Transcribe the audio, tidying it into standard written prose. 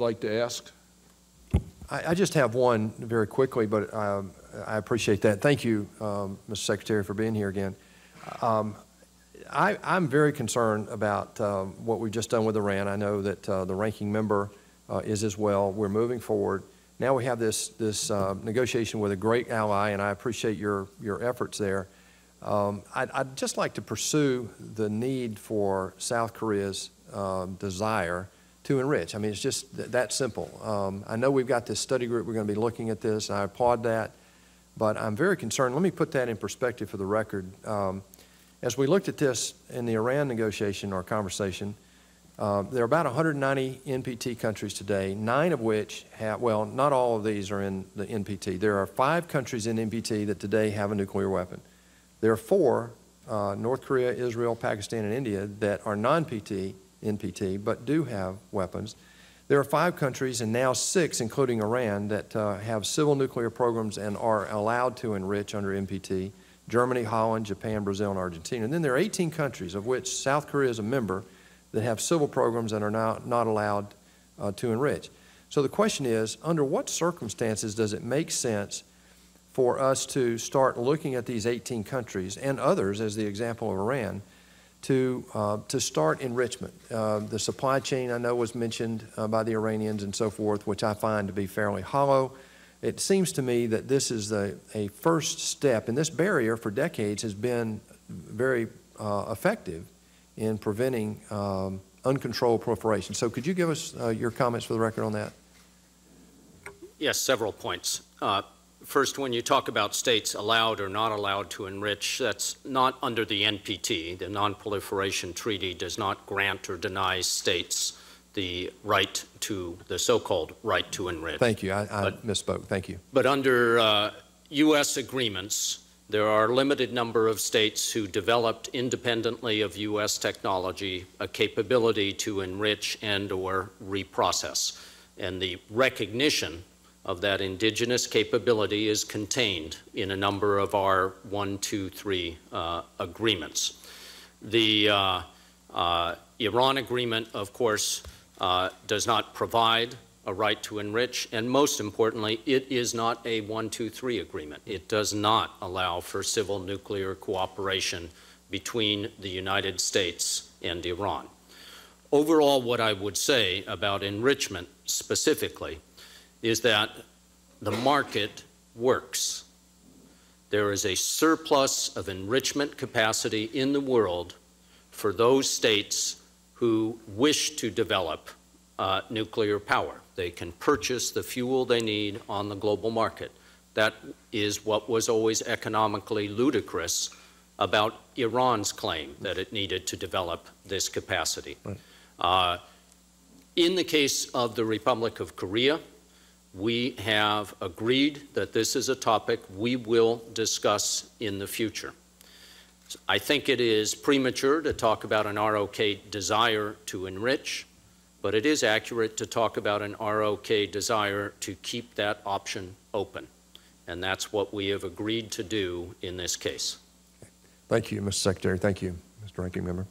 like to ask? I just have one very quickly, but I appreciate that. Thank you, Mr. Secretary, for being here again. I'm very concerned about what we've just done with Iran. I know that the ranking member is as well. We're moving forward. Now we have this negotiation with a great ally, and I appreciate your efforts there. I'd just like to pursue the need for South Korea's desire to enrich. I mean, it's just that simple. I know we've got this study group. We're going to be looking at this, and I applaud that. But I'm very concerned. Let me put that in perspective for the record. As we looked at this in the Iran negotiation or conversation, there are about 190 NPT countries today, 9 of which have, well, not all of these are in the NPT. There are 5 countries in NPT that today have a nuclear weapon. There are 4, North Korea, Israel, Pakistan, and India, that are non-NPT, but do have weapons. There are 5 countries, and now 6, including Iran, that have civil nuclear programs and are allowed to enrich under NPT: Germany, Holland, Japan, Brazil, and Argentina. And then there are 18 countries, of which South Korea is a member, that have civil programs and are not allowed to enrich. So the question is, under what circumstances does it make sense for us to start looking at these 18 countries and others, as the example of Iran, to start enrichment? The supply chain, I know, was mentioned by the Iranians and so forth, which I find to be fairly hollow. It seems to me that this is a first step, and this barrier for decades has been very effective in preventing uncontrolled proliferation. So could you give us your comments for the record on that? Yes, several points. First, when you talk about states allowed or not allowed to enrich, that's not under the NPT. The Non-Proliferation Treaty does not grant or deny states the right to, the so-called right to enrich. Thank you. I misspoke. Thank you. But under U.S. agreements, there are a limited number of states who developed independently of U.S. technology a capability to enrich and or reprocess. And the recognition of that indigenous capability is contained in a number of our 1, 2, 3 agreements. The Iran agreement, of course, does not provide a right to enrich, and most importantly, it is not a 1, 2, 3 agreement. It does not allow for civil nuclear cooperation between the United States and Iran. Overall, what I would say about enrichment specifically is that the market works. There is a surplus of enrichment capacity in the world for those states who wish to develop nuclear power. They can purchase the fuel they need on the global market. That is what was always economically ludicrous about Iran's claim that it needed to develop this capacity. Right. In the case of the Republic of Korea, we have agreed that this is a topic we will discuss in the future. I think it is premature to talk about an ROK desire to enrich, but it is accurate to talk about an ROK desire to keep that option open. And that's what we have agreed to do in this case. Thank you, Mr. Secretary. Thank you, Mr. Ranking Member.